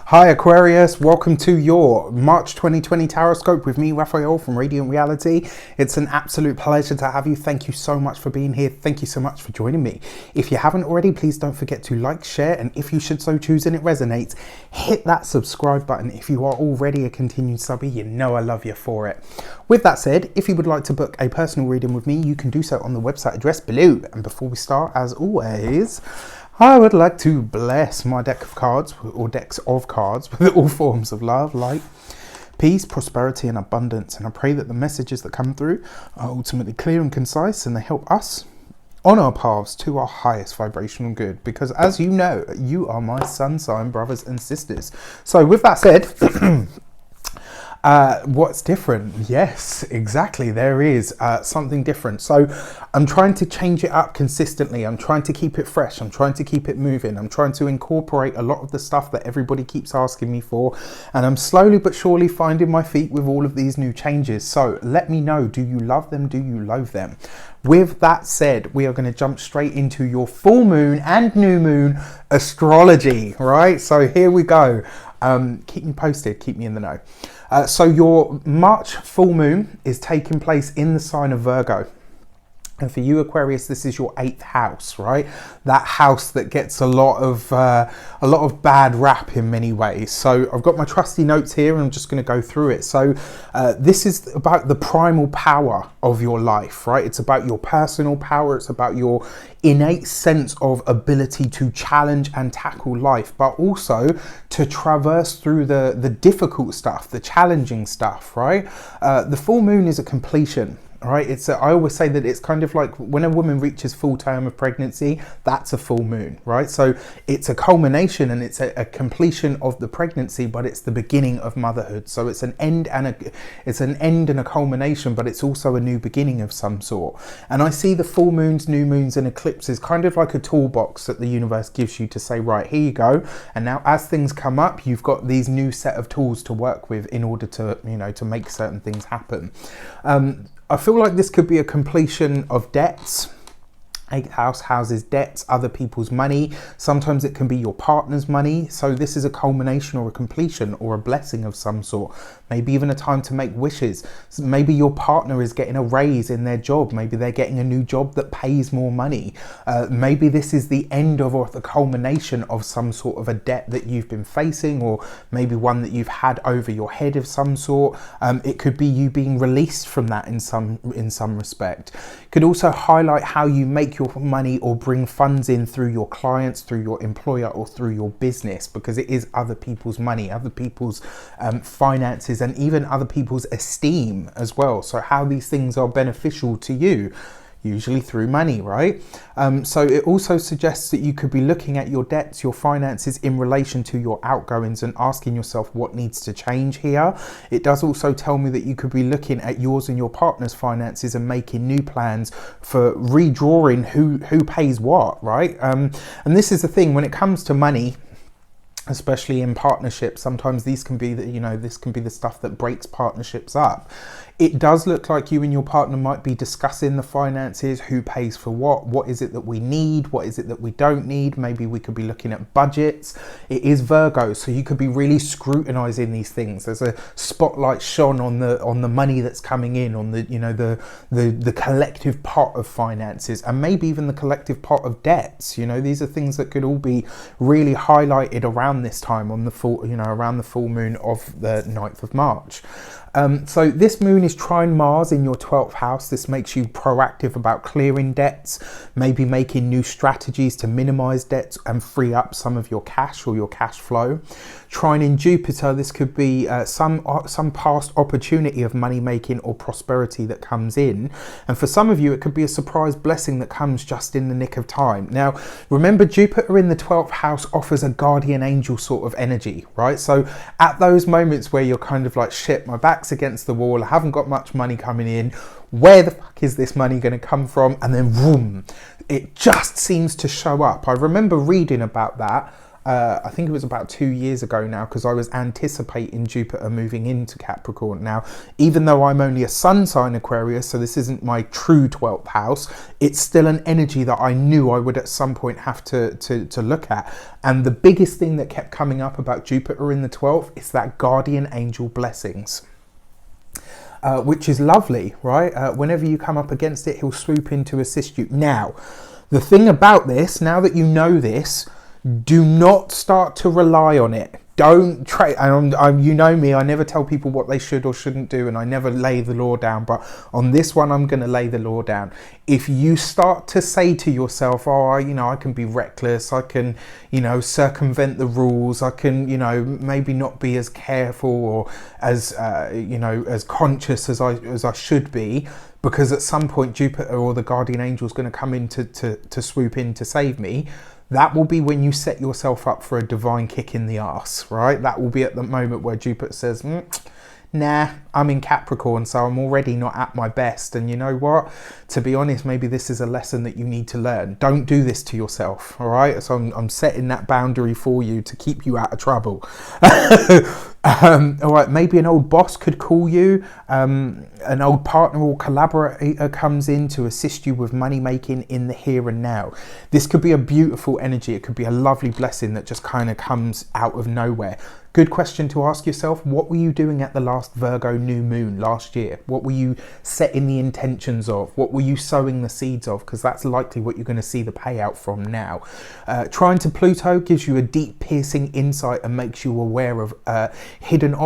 Hi Aquarius, welcome to your March 2020 Taroscope with me, Raphael from Reydiant Reality. It's an absolute pleasure to have you. Thank you so much for being here. Thank you so much for joining me. If you haven't already, please don't forget to like, share, and if you should so choose and it resonates, hit that subscribe button. If you are already a continued subby, you know I love you for it. With that said, if you would like to book a personal reading with me, you can do so on the website address below. And before we start, as always, I would like to bless my deck of cards, or decks of cards, with all forms of love, light, peace, prosperity, and abundance. And I pray that the messages that come through are ultimately clear and concise, and they help us on our paths to our highest vibrational good. Because as you know, you are my sun sign brothers and sisters. So with that said, what's different? Yes, exactly. There is something different. So I'm trying to change it up consistently. I'm trying to keep it fresh. I'm trying to keep it moving. I'm trying to incorporate a lot of the stuff that everybody keeps asking me for. And I'm slowly but surely finding my feet with all of these new changes. So let me know, do you love them? Do you loathe them? With that said, we are going to jump straight into your full moon and new moon astrology, right? So here we go. Keep me posted, keep me in the know. So your March full moon is taking place in the sign of Virgo. And for you Aquarius, this is your 8th house, right? That house that gets a lot of bad rap in many ways. So I've got my trusty notes here and I'm just going to go through it. So this is about the primal power of your life, right? It's about your personal power. It's about your innate sense of ability to challenge and tackle life, but also to traverse through the difficult stuff, the challenging stuff, right? The full moon is a completion. All right, I always say that it's kind of like when a woman reaches full term of pregnancy, that's a full moon, right? So it's a culmination and it's a completion of the pregnancy, but it's the beginning of motherhood. So it's an end and a culmination, but it's also a new beginning of some sort. And I see the full moons, new moons, and eclipses kind of like a toolbox that the universe gives you to say, right, here you go. And now as things come up, you've got these new set of tools to work with in order to, to make certain things happen. I feel like this could be a completion of debts. 8th house houses debts, other people's money. Sometimes it can be your partner's money. So this is a culmination or a completion or a blessing of some sort. Maybe even a time to make wishes. Maybe your partner is getting a raise in their job. Maybe they're getting a new job that pays more money. Maybe this is the end of or the culmination of some sort of a debt that you've been facing, or maybe one that you've had over your head of some sort. It could be you being released from that in some respect. It could also highlight how you make your money or bring funds in through your clients, through your employer, or through your business, because it is other people's money, other people's finances, and even other people's esteem as well. So how these things are beneficial to you, usually through money, right? So it also suggests that you could be looking at your debts, your finances in relation to your outgoings and asking yourself what needs to change here. It does also tell me that you could be looking at yours and your partner's finances and making new plans for redrawing who pays what, right? And this is the thing, when it comes to money, especially in partnerships, sometimes these can be this can be the stuff that breaks partnerships up. It does look like you and your partner might be discussing the finances, who pays for what is it that we need, what is it that we don't need. Maybe we could be looking at budgets. It is Virgo, so you could be really scrutinizing these things. There's a spotlight shone on the money that's coming in, on the collective pot of finances, and maybe even the collective pot of debts. These are things that could all be really highlighted around this time on the full, around the full moon of the 9th of March. So this moon is trine Mars in your 12th house. This makes you proactive about clearing debts, maybe making new strategies to minimize debts and free up some of your cash or your cash flow. Trine in Jupiter, this could be some past opportunity of money making or prosperity that comes in. And for some of you, it could be a surprise blessing that comes just in the nick of time. Now, remember, Jupiter in the 12th house offers a guardian angel sort of energy, right? So at those moments where you're kind of like, shit, my back's against the wall, I haven't got much money coming in, where the fuck is this money going to come from? And then boom, it just seems to show up. I remember reading about that I think it was about 2 years ago now, because I was anticipating Jupiter moving into Capricorn. Now, even though I'm only a sun sign Aquarius, so this isn't my true 12th house, it's still an energy that I knew I would at some point have to look at. And the biggest thing that kept coming up about Jupiter in the 12th is that guardian angel blessings. Which is lovely, right? Whenever you come up against it, he'll swoop in to assist you. Now, the thing about this, now that you know this, do not start to rely on it. Don't try. You know me, I never tell people what they should or shouldn't do, and I never lay the law down. But on this one, I'm going to lay the law down. If you start to say to yourself, oh, I can be reckless, I can, circumvent the rules, I can, maybe not be as careful or as, as conscious as I should be, because at some point Jupiter or the guardian angel is going to come in to swoop in to save me. That will be when you set yourself up for a divine kick in the arse, right? That will be at the moment where Jupiter says, nah, I'm in Capricorn, so I'm already not at my best. And you know what? To be honest, maybe this is a lesson that you need to learn. Don't do this to yourself, all right? So I'm setting that boundary for you to keep you out of trouble. All right, maybe an old boss could call you, an old partner or collaborator comes in to assist you with money making in the here and now. This could be a beautiful energy. It could be a lovely blessing that just kind of comes out of nowhere. Good question to ask yourself. What were you doing at the last Virgo new moon last year? What were you setting the intentions of? What were you sowing the seeds of? Because that's likely what you're going to see the payout from now. Trine to Pluto gives you a deep piercing insight and makes you aware of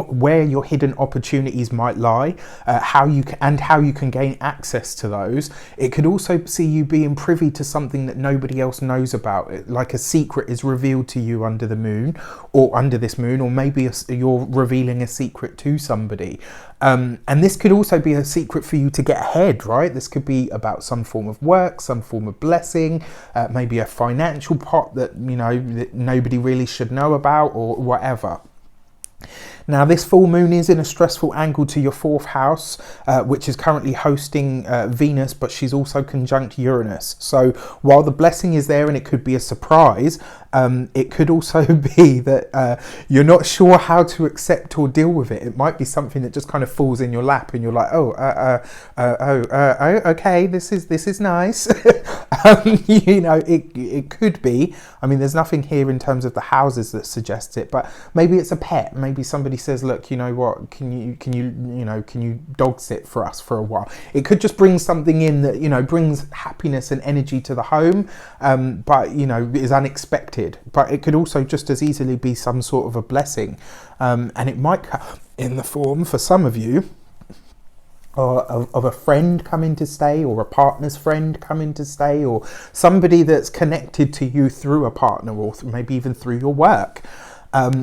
where your hidden opportunities might lie, how you can gain access to those. It could also see you being privy to something that nobody else knows about, like a secret is revealed to you under the moon, or under this moon, or maybe you're revealing a secret to somebody. And this could also be a secret for you to get ahead, right? This could be about some form of work, some form of blessing, maybe a financial pot that, that nobody really should know about, or whatever. Now, this full moon is in a stressful angle to your 4th house, which is currently hosting Venus, but she's also conjunct Uranus. So while the blessing is there and it could be a surprise, it could also be that you're not sure how to accept or deal with it. It might be something that just kind of falls in your lap and you're like, okay, this is nice. It could be. I mean, there's nothing here in terms of the houses that suggests it, but maybe it's a pet. Maybe somebody says, look, you know what, can you dog sit for us for a while? It could just bring something in that, brings happiness and energy to the home, but, is unexpected. But it could also just as easily be some sort of a blessing. And it might come in the form, for some of you, of a friend coming to stay, or a partner's friend coming to stay, or somebody that's connected to you through a partner, or maybe even through your work.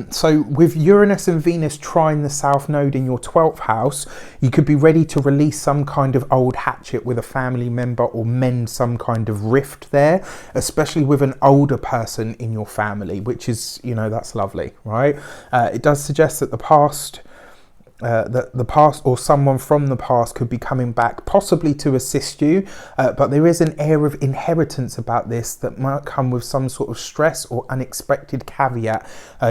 So with Uranus and Venus trine the South Node in your 12th house, you could be ready to release some kind of old hatchet with a family member, or mend some kind of rift there, especially with an older person in your family, which is, that's lovely, right? It does suggest that the past or someone from the past could be coming back, possibly to assist you, but there is an air of inheritance about this that might come with some sort of stress or unexpected caveat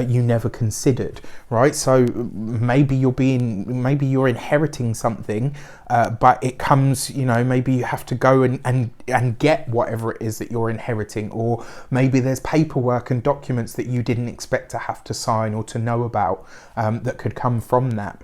you never considered, right? So maybe you're inheriting something, but it comes, maybe you have to go and get whatever it is that you're inheriting, or maybe there's paperwork and documents that you didn't expect to have to sign or to know about that could come from that.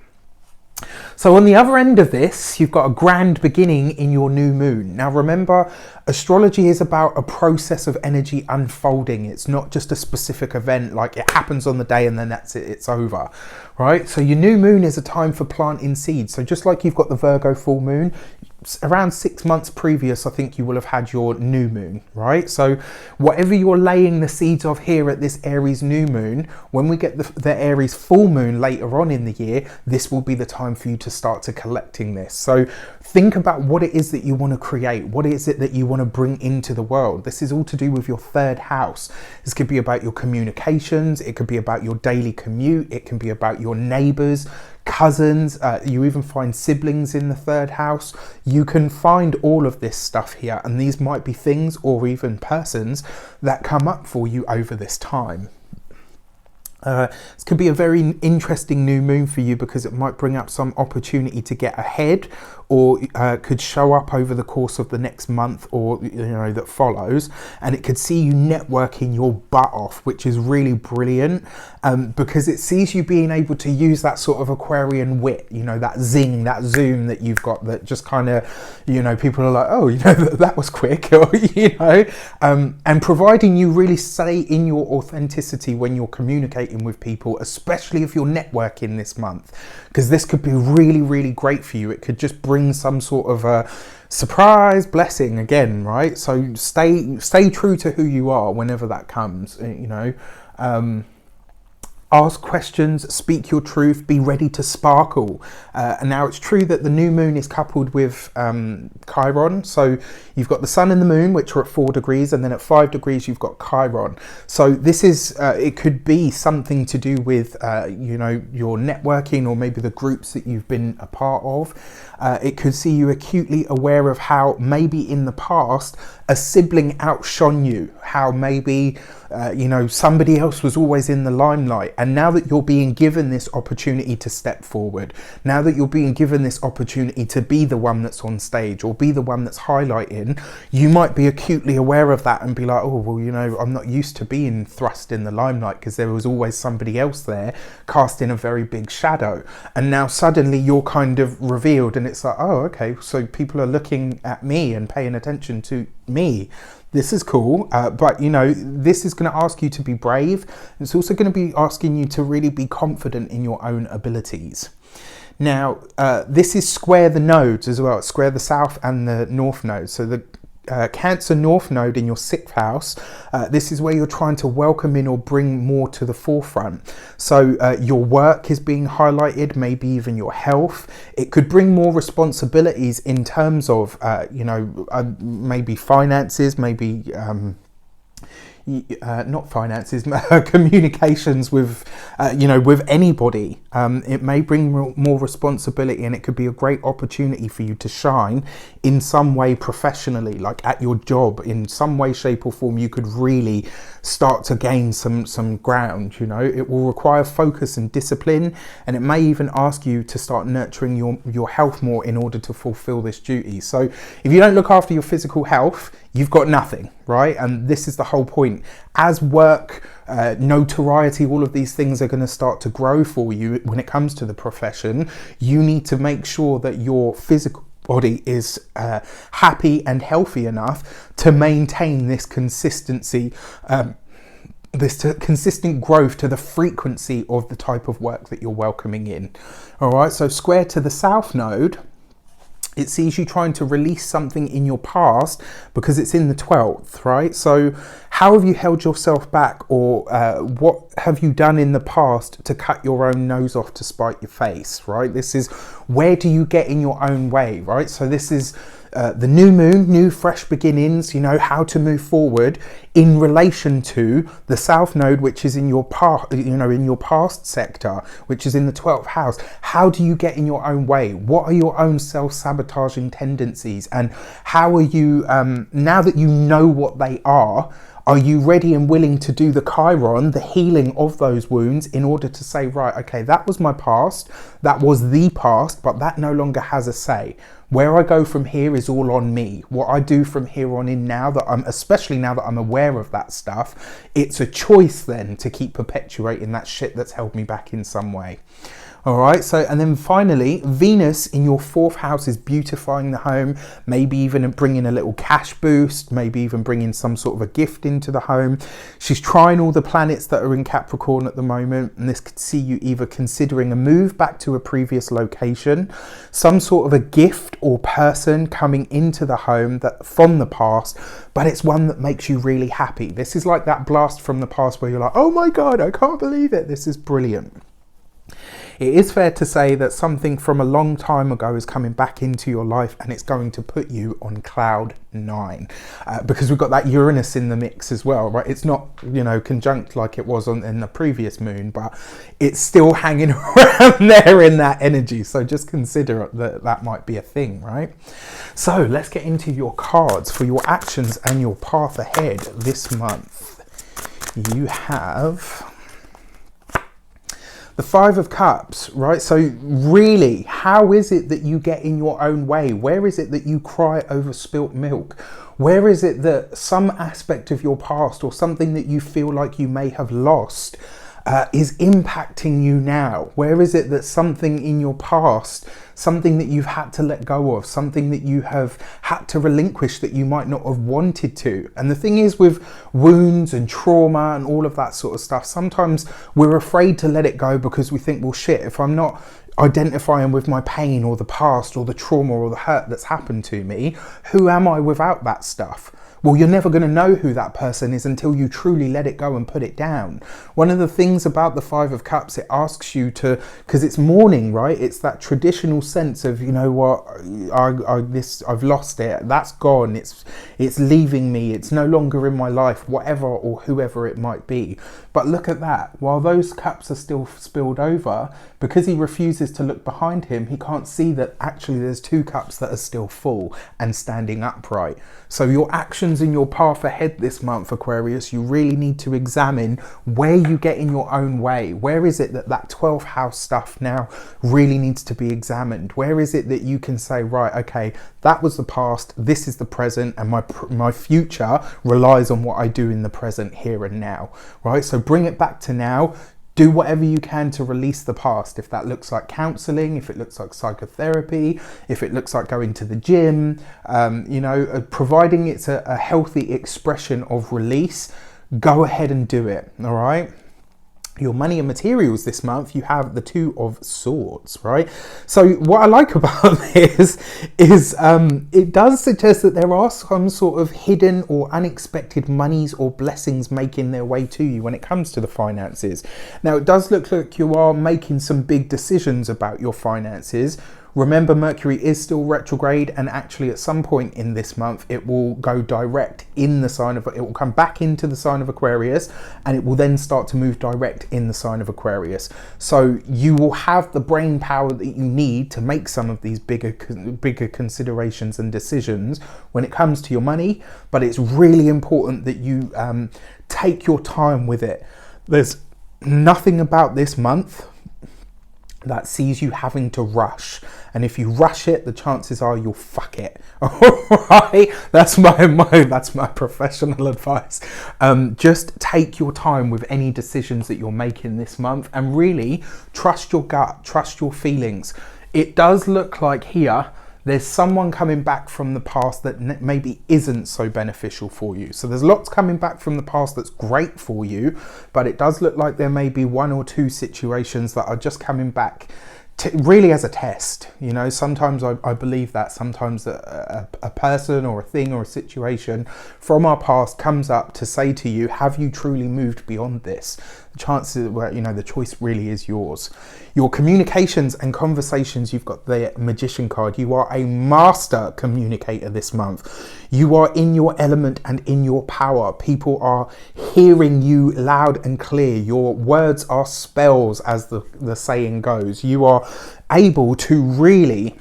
So on the other end of this, you've got a grand beginning in your new moon. Now remember, astrology is about a process of energy unfolding. It's not just a specific event, like it happens on the day and then that's it, it's over, right? So your new moon is a time for planting seeds. So just like you've got the Virgo full moon, around 6 months previous, I think you will have had your new moon, right? So whatever you're laying the seeds of here at this Aries new moon, when we get the Aries full moon later on in the year, this will be the time for you to start to collecting this. So think about what it is that you want to create. What is it that you want to bring into the world? This is all to do with your 3rd house. This could be about your communications. It could be about your daily commute. It can be about your neighbors, cousins. You even find siblings in the 3rd house. You can find all of this stuff here, and these might be things or even persons that come up for you over this time. This could be a very interesting new moon for you because it might bring up some opportunity to get ahead, or could show up over the course of the next month or that follows, and it could see you networking your butt off, which is really brilliant, because it sees you being able to use that sort of Aquarian wit, that zing, that zoom that you've got, that just kind of people are like, oh, that was quick, or and providing you really stay in your authenticity when you're communicating with people, especially if you're networking this month, because this could be really, really great for you. It could just bring some sort of a surprise blessing again, right? So stay true to who you are whenever that comes, ask questions, speak your truth, be ready to sparkle. And now it's true that the new moon is coupled with Chiron. So you've got the sun and the moon, which are at 4 degrees, and then at 5 degrees, you've got Chiron. So this is, it could be something to do with, your networking, or maybe the groups that you've been a part of. It could see you acutely aware of how maybe in the past a sibling outshone you, how maybe somebody else was always in the limelight, and now that you're being given this opportunity to step forward, now that you're being given this opportunity to be the one that's on stage or be the one that's highlighting, you might be acutely aware of that and be like, oh well, I'm not used to being thrust in the limelight because there was always somebody else there casting a very big shadow, and now suddenly you're kind of revealed, and it's like, oh okay, so people are looking at me and paying attention to me. This is cool, but this is going to ask you to be brave. It's also going to be asking you to really be confident in your own abilities. Now, this is square the nodes as well. Square the south and the north nodes. So the Cancer North Node in your 6th house, this is where you're trying to welcome in or bring more to the forefront. So your work is being highlighted, maybe even your health. It could bring more responsibilities in terms of, maybe finances, maybe not finances, communications with, with anybody. It may bring more responsibility, and it could be a great opportunity for you to shine in some way professionally, like at your job, in some way, shape or form. You could really start to gain some ground. It will require focus and discipline, and it may even ask you to start nurturing your health more in order to fulfill this duty. So if you don't look after your physical health, you've got nothing, right? And this is the whole point. As work, notoriety, all of these things are going to start to grow for you when it comes to the profession. You need to make sure that your physical body is happy and healthy enough to maintain this consistency, consistent growth to the frequency of the type of work that you're welcoming in. All right, so square to the south node, it sees you trying to release something in your past because it's in the 12th, right? So how have you held yourself back, or what have you done in the past to cut your own nose off to spite your face, right? This is, where do you get in your own way, right? So this is the new moon, new fresh beginnings, how to move forward in relation to the south node, which is in your past, in your past sector, which is in the 12th house. How do you get in your own way? What are your own self-sabotaging tendencies? And how are you, now that you know what they are you ready and willing to do the Chiron, the healing of those wounds, in order to say, right, okay, that was my past, that was the past, but that no longer has a say. Where I go from here is all on me. What I do from here on in, now that especially now that I'm aware of that stuff, it's a choice then to keep perpetuating that shit that's held me back in some way. All right, so, and then finally, Venus in your 4th house is beautifying the home, maybe even bringing a little cash boost, maybe even bringing some sort of a gift into the home. She's trying all the planets that are in Capricorn at the moment, and this could see you either considering a move back to a previous location, some sort of a gift or person coming into the home that from the past, but it's one that makes you really happy. This is like that blast from the past where you're like, oh my God, I can't believe it. This is brilliant. It is fair to say that something from a long time ago is coming back into your life, and it's going to put you on cloud 9 because we've got that Uranus in the mix as well, right? It's not, conjunct like it was in the previous moon, but it's still hanging around there in that energy. So just consider that might be a thing, right? So let's get into your cards for your actions and your path ahead this month. You have The Five of Cups, right? So really, how is it that you get in your own way? Where is it that you cry over spilt milk? Where is it that some aspect of your past or something that you feel like you may have lost is impacting you now? Where is it that something in your past, something that you've had to let go of, something that you have had to relinquish that you might not have wanted to? And the thing is, with wounds and trauma and all of that sort of stuff, sometimes we're afraid to let it go because we think, well, shit, if I'm not identifying with my pain or the past or the trauma or the hurt that's happened to me, who am I without that stuff? Well, you're never going to know who that person is until you truly let it go and put it down. One of the things about the Five of Cups, it asks you to, because it's mourning, right? It's that traditional sense of, you know what, I've lost it. That's gone. It's leaving me. It's no longer in my life, whatever or whoever it might be. But look at that. While those cups are still spilled over, because he refuses to look behind him, he can't see that actually there's two cups that are still full and standing upright. So your actions in your path ahead this month, Aquarius, you really need to examine where you get in your own way. Where is it that 12th house stuff now really needs to be examined? Where is it that you can say, right, okay, that was the past, this is the present, and my future relies on what I do in the present, here and now, right? So bring it back to now. Do whatever you can to release the past. If that looks like counseling, if it looks like psychotherapy, if it looks like going to the gym, providing it's a healthy expression of release, go ahead and do it, all right? Your money and materials this month, you have the Two of Swords, right? So what I like about this is it does suggest that there are some sort of hidden or unexpected monies or blessings making their way to you when it comes to the finances. Now, it does look like you are making some big decisions about your finances. Remember, Mercury is still retrograde, and actually at some point in this month, it will go direct in the sign of, it will come back into the sign of Aquarius, and it will then start to move direct in the sign of Aquarius. So you will have the brain power that you need to make some of these bigger considerations and decisions when it comes to your money, but it's really important that you take your time with it. There's nothing about this month that sees you having to rush, and if you rush it, the chances are you'll fuck it. All right, that's my professional advice. Just take your time with any decisions that you're making this month, and really trust your gut, trust your feelings. It does look like here there's someone coming back from the past that maybe isn't so beneficial for you. So there's lots coming back from the past that's great for you, but it does look like there may be one or two situations that are just coming back really as a test. You know, sometimes I believe that sometimes a person or a thing or a situation from our past comes up to say to you, have you truly moved beyond this? The chances, well, you know, the choice really is yours. Your communications and conversations, you've got the Magician card. You are a master communicator this month. You are in your element and in your power. People are hearing you loud and clear. Your words are spells, as the saying goes. You are able to really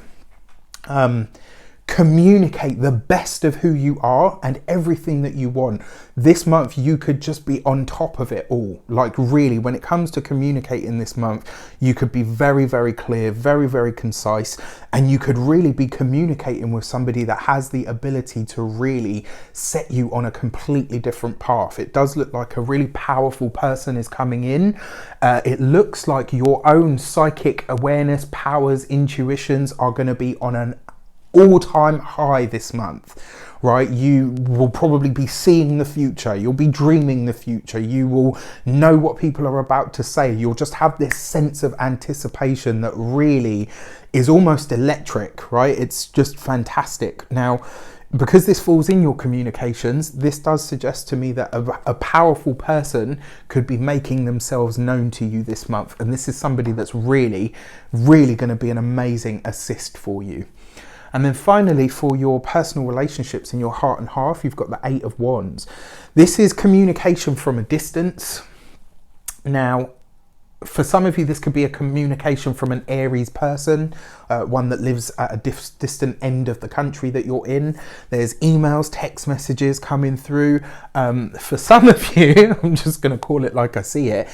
communicate the best of who you are and everything that you want. This month you could just be on top of it all. Like, really, when it comes to communicating this month, you could be very, very clear, very, very concise, and you could really be communicating with somebody that has the ability to really set you on a completely different path. It does look like a really powerful person is coming in. It looks like your own psychic awareness, powers, intuitions are going to be on an all-time high this month, right? You will probably be seeing the future. You'll be dreaming the future. You will know what people are about to say. You'll just have this sense of anticipation that really is almost electric, right? It's just fantastic. Now, because this falls in your communications, this does suggest to me that a powerful person could be making themselves known to you this month. And this is somebody that's really, really going to be an amazing assist for you. And then finally, for your personal relationships in your heart and half, you've got the Eight of Wands. This is communication from a distance. Now, For some of you, this could be a communication from an Aries person, one that lives at a distant end of the country that you're in. There's emails, text messages coming through. For some of you, I'm just going to call it like I see it,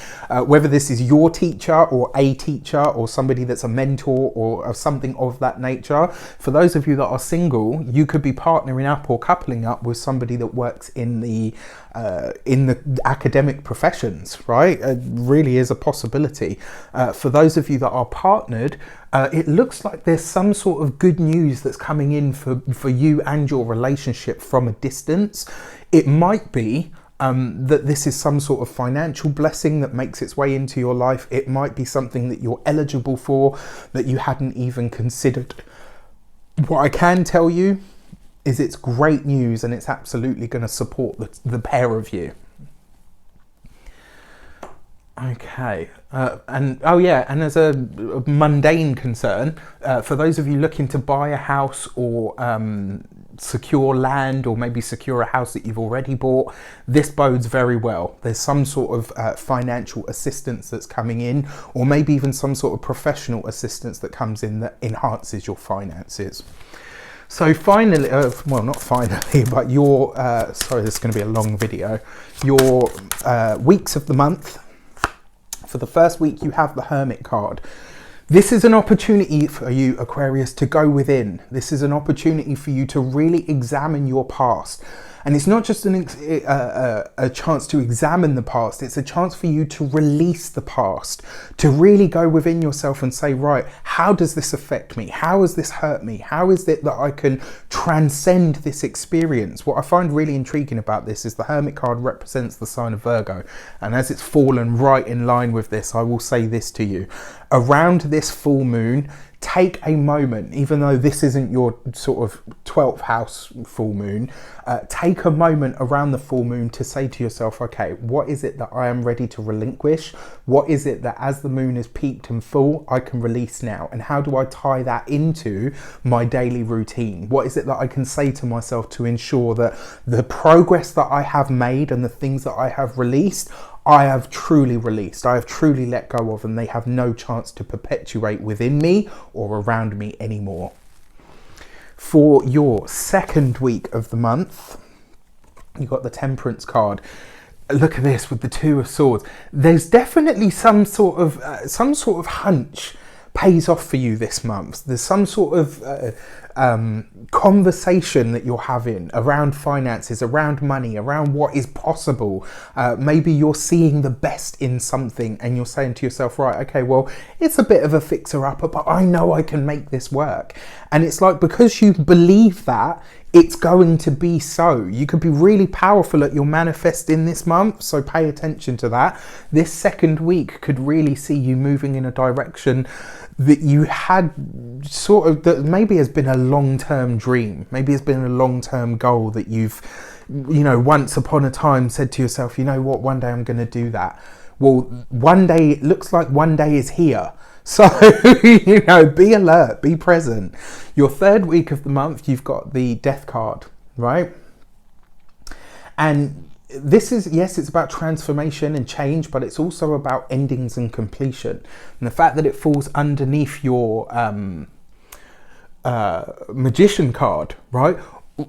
whether this is your teacher or a teacher or somebody that's a mentor or something of that nature. For those of you that are single, you could be partnering up or coupling up with somebody that works in the academic professions, right? It really is a possibility. For those of you that are partnered, it looks like there's some sort of good news that's coming in for you and your relationship from a distance. It might be that this is some sort of financial blessing that makes its way into your life. It might be something that you're eligible for that you hadn't even considered. What I can tell you is it's great news, and it's absolutely going to support the pair of you. Okay, and as a mundane concern, for those of you looking to buy a house or secure land, or maybe secure a house that you've already bought, this bodes very well. There's some sort of financial assistance that's coming in, or maybe even some sort of professional assistance that comes in that enhances your finances. So finally, well, not finally, but your, sorry, this is going to be a long video, your weeks of the month. For the first week, you have the Hermit card. This is an opportunity for you, Aquarius, to go within. This is an opportunity for you to really examine your past. And it's not just a chance to examine the past, it's a chance for you to release the past, to really go within yourself and say, right, how does this affect me? How has this hurt me? How is it that I can transcend this experience? What I find really intriguing about this is the Hermit card represents the sign of Virgo. And as it's fallen right in line with this, I will say this to you. Around this full moon, take a moment, even though this isn't your sort of 12th house full moon, take a moment around the full moon to say to yourself, okay, what is it that I am ready to relinquish? What is it that as the moon is peaked and full, I can release now? And how do I tie that into my daily routine? What is it that I can say to myself to ensure that the progress that I have made and the things that I have released, I have truly released, I have truly let go of, and they have no chance to perpetuate within me or around me anymore. For your second week of the month, you got the Temperance card. Look at this with the Two of Swords. There's definitely some sort of hunch pays off for you this month. There's some sort of conversation that you're having around finances, around money, around what is possible. Maybe you're seeing the best in something and you're saying to yourself, right, okay, well, it's a bit of a fixer-upper, but I know I can make this work. And it's like, because you believe that, it's going to be so. You could be really powerful at your manifesting this month, so pay attention to that. This second week could really see you moving in a direction that you had sort of, that maybe has been a long-term dream, maybe has been a long-term goal that you've, you know, once upon a time said to yourself, you know what, one day I'm going to do that. Well, one day, it looks like one day is here. So, you know, be alert, be present. Your third week of the month, you've got the Death card, right? And this is, yes, it's about transformation and change, but it's also about endings and completion. And the fact that it falls underneath your Magician card, right?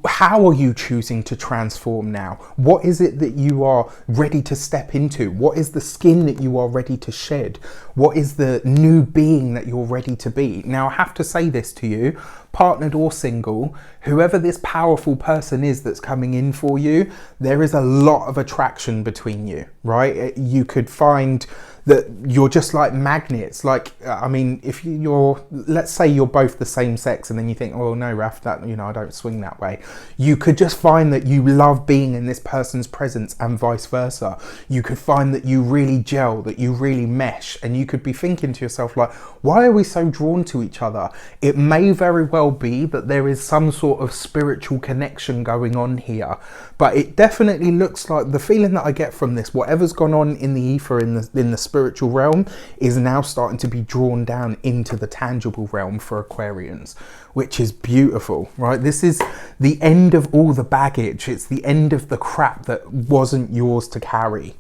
How are you choosing to transform now? What is it that you are ready to step into? What is the skin that you are ready to shed? What is the new being that you're ready to be? Now, I have to say this to you, partnered or single, whoever this powerful person is that's coming in for you, there is a lot of attraction between you, right? You could find that you're just like magnets. Like, I mean, if you're, let's say you're both the same sex and then you think, oh no, Raf, that, you know, I don't swing that way. You could just find that you love being in this person's presence and vice versa. You could find that you really gel, that you really mesh, and you could be thinking to yourself like, why are we so drawn to each other? It may very well be that there is some sort of spiritual connection going on here, but it definitely looks like, the feeling that I get from this, whatever's gone on in the ether, in the spiritual realm, is now starting to be drawn down into the tangible realm for Aquarians, which is beautiful, right? This is the end of all the baggage. It's the end of the crap that wasn't yours to carry.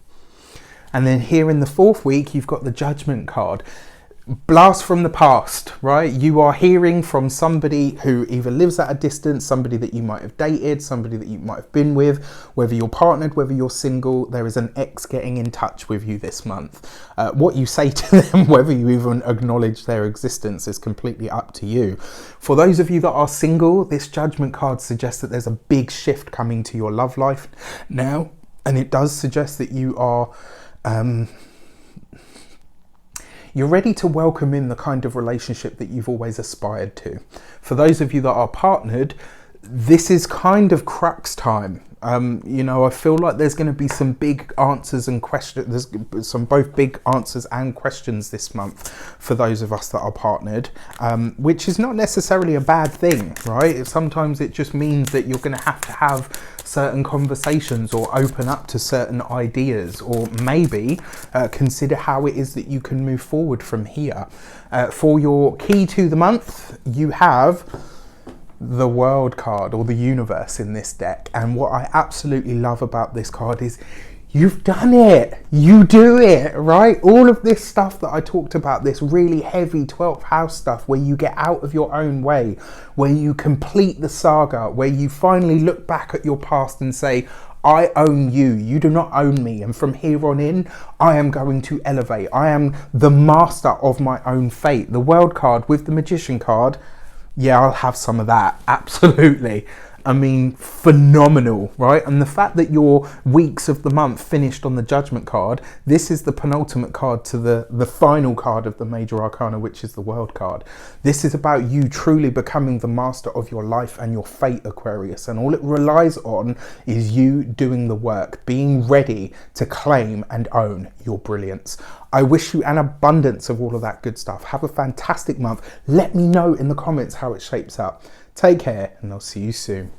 And then here in the 4th week, you've got the Judgment card. Blast from the past, right? You are hearing from somebody who either lives at a distance, somebody that you might have dated, somebody that you might have been with, whether you're partnered, whether you're single. There is an ex getting in touch with you this month. What you say to them, whether you even acknowledge their existence, is completely up to you. For those of you that are single, this Judgment card suggests that there's a big shift coming to your love life now, and it does suggest that you are you're ready to welcome in the kind of relationship that you've always aspired to. For those of you that are partnered, this is kind of crux time. You know, I feel like there's going to be some big answers and questions. There's some both big answers and questions this month for those of us that are partnered, which is not necessarily a bad thing, right? Sometimes it just means that you're going to have certain conversations or open up to certain ideas, or maybe consider how it is that you can move forward from here. For your key to the month, you have the World card, or the universe, in this deck. And what I absolutely love about this card is you've done it. You do it, right? All of this stuff that I talked about, this really heavy 12th house stuff, where you get out of your own way, where you complete the saga, where you finally look back at your past and say, I own you, you do not own me, and from here on in, I am going to elevate. I am the master of my own fate. The World card with the Magician card, yeah, I'll have some of that, absolutely. I mean, phenomenal, right? And the fact that your weeks of the month finished on the Judgment card, this is the penultimate card to the final card of the major arcana, which is the World card. This is about you truly becoming the master of your life and your fate, Aquarius. And all it relies on is you doing the work, being ready to claim and own your brilliance. I wish you an abundance of all of that good stuff. Have a fantastic month. Let me know in the comments how it shapes up. Take care, and I'll see you soon.